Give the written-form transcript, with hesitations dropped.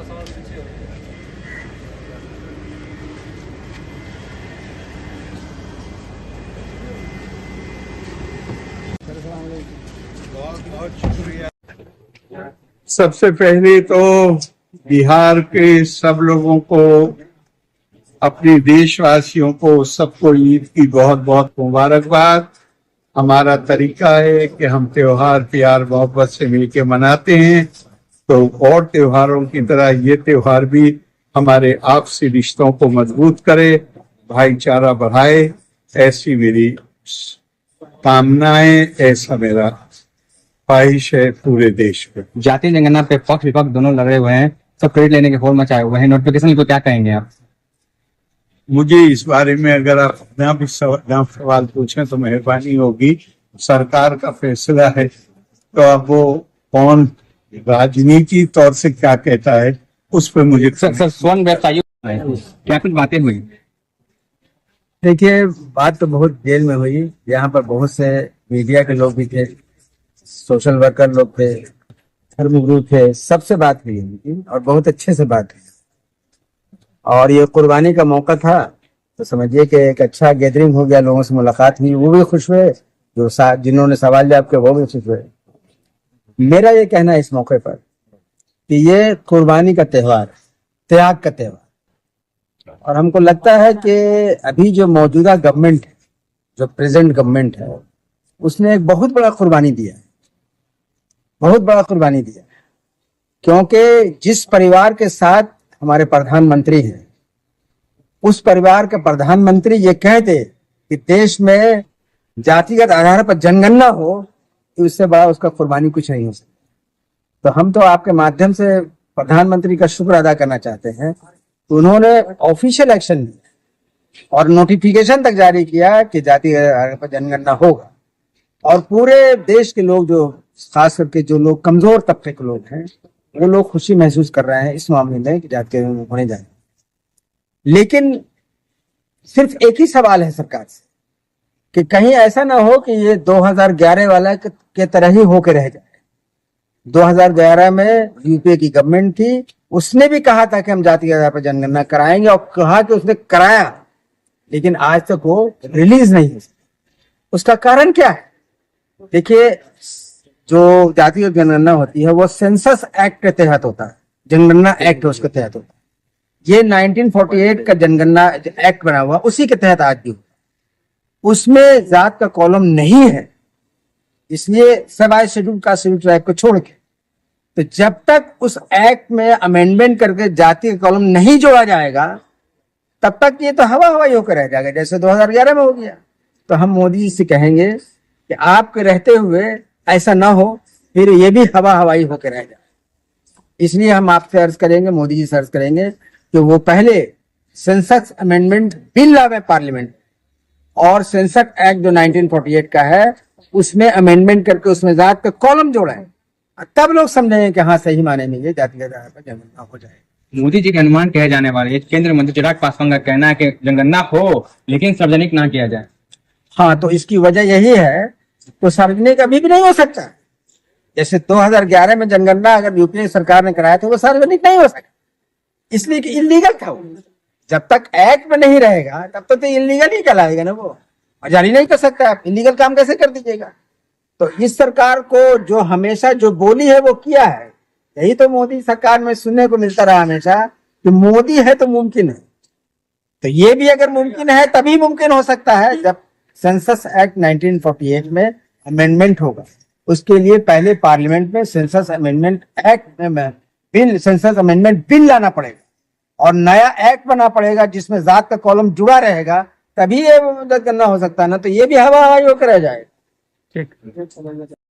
बहुत बहुत शुक्रिया। सबसे पहले तो बिहार के सब लोगों को, अपने देशवासियों को, सबको ईद की बहुत बहुत मुबारकबाद। हमारा तरीका है कि हम त्योहार प्यार मोहब्बत से मिलकर मनाते हैं, तो और त्योहारों की तरह ये त्योहार भी हमारे आपसी रिश्तों को मजबूत करे, भाईचारा बढ़ाए, ऐसी मेरी कामनाएं, ऐसा मेरा ख्वाहिश है पूरे देश में। जातीय जनगणना पे पक्ष विपक्ष दोनों लड़े हुए हैं, सब क्रेडिट लेने के फोर मचाए हुए हैं, नोटिफिकेशन को क्या कहेंगे आप? मुझे इस बारे में अगर आप भी सवाल पूछें तो मेहरबानी होगी। सरकार का फैसला है, तो अब वो कौन राजनीति तौर से क्या कहता है उस पर मुझे सर स्वर्ण व्यवसायियों क्या कुछ बातें हुई? देखिए, बात तो बहुत जेल में हुई, यहाँ पर बहुत से मीडिया के लोग भी थे, सोशल वर्कर लोग थे, धर्मगुरु थे, सबसे बात हुई उनकी और बहुत अच्छे से बात हुई। और ये कुर्बानी का मौका था, तो समझिए कि एक अच्छा गैदरिंग हो गया, लोगों से मुलाकात हुई, वो भी खुश हुए, जो जिन्होंने सवाल जवाब किया वो भी खुश हुए। मेरा ये कहना है इस मौके पर कि ये कुर्बानी का त्योहार, त्याग का त्योहार, और हमको लगता है कि अभी जो मौजूदा गवर्नमेंट है, जो प्रेजेंट गवर्नमेंट है, उसने एक बहुत बड़ा कुर्बानी दिया है, बहुत बड़ा कुर्बानी दिया, क्योंकि जिस परिवार के साथ हमारे प्रधानमंत्री हैं, उस परिवार के प्रधानमंत्री ये कहते कि देश में जातिगत आधार पर जनगणना हो, तो इससे बड़ा उसका कुर्बानी कुछ नहीं हो सकता। तो हम तो आपके माध्यम से प्रधानमंत्री का शुक्र अदा करना चाहते हैं, तो उन्होंने ऑफिशियल एक्शन लिया और नोटिफिकेशन तक जारी किया कि जातिगत आधार पर जनगणना होगा, और पूरे देश के लोग, जो खास करके जो लोग कमजोर तबके के लोग हैं, वो लोग खुशी महसूस कर रहे हैं इस मामले में कि जाति होने जाए। लेकिन सिर्फ एक ही सवाल है सरकार से कि कहीं ऐसा ना हो कि ये 2011 वाला के तरह ही होके रह जाए। 2011 में यूपीए की गवर्नमेंट थी, उसने भी कहा था कि हम जाति के आधार पर जनगणना कराएंगे, और कहा कि उसने कराया, लेकिन आज तक वो रिलीज नहीं है। उसका कारण क्या है? देखिए, जो जातीय जनगणना होती है वो सेंसस एक्ट के तहत होता है, जनगणना एक्ट उसके तहत होता है। ये 1948 का जनगणना एक्ट बना हुआ, उसी के तहत आज भी उसमें जात का कॉलम नहीं है, इसलिए सवाई शेड्यूल का शेड्यूल ट्राइब को छोड़ के, तो जब तक उस एक्ट में अमेंडमेंट करके जाति का कॉलम नहीं जोड़ा जाएगा, तब तक ये तो हवा हवाई होकर रह जाएगा, जैसे 2011 में हो गया। तो हम मोदी जी से कहेंगे कि आपके रहते हुए ऐसा ना हो, फिर ये भी हवा हवाई होकर रह जाए। इसलिए हम आपसे अर्ज करेंगे, मोदी जी से अर्ज करेंगे कि वो पहले सेंसस अमेंडमेंट बिल लावे पार्लियामेंट, और सेंसस एक्ट जो 1948 का है उसमें अमेंडमेंट करके उसमें जात का कॉलम जोड़ा है, तब लोग समझेंगे कि हाँ सही माने में ये जाति के आधार पर जनगणना हो जाए। मोदी जी के अनुमान कहे जाने वाले केंद्रीय मंत्री चिराग पासवान का कहना है कि जनगणना हो लेकिन सार्वजनिक ना किया जाए। हाँ, तो इसकी वजह यही है, तो सार्वजनिक अभी भी नहीं हो सकता। जैसे 2011 में जनगणना अगर यूपीए सरकार ने कराया तो वो सार्वजनिक नहीं हो सका, इसलिए कि इलीगल था वो। जब तक एक्ट में नहीं रहेगा तब तक तो इलीगल ही कहलाएगा ना, वो जारी नहीं कर सकता। आप इलीगल काम कैसे कर दीजिएगा? तो इस सरकार को जो हमेशा जो बोली है वो किया है, यही तो मोदी सरकार में सुनने को मिलता रहा हमेशा कि मोदी है तो मुमकिन है। तो ये भी अगर मुमकिन है तभी मुमकिन हो सकता है जब सेंसस एक्ट 1948 में अमेंडमेंट होगा। उसके लिए पहले पार्लियामेंट में सेंसस अमेंडमेंट एक्ट में बिल, सेंसस अमेंडमेंट बिल लाना पड़ेगा और नया एक्ट बना पड़ेगा जिसमें जात का कॉलम जुड़ा रहेगा, तभी ये जनगणना हो सकता है ना। तो ये भी हवा हवाई होकर रह जाएगा। ठीक।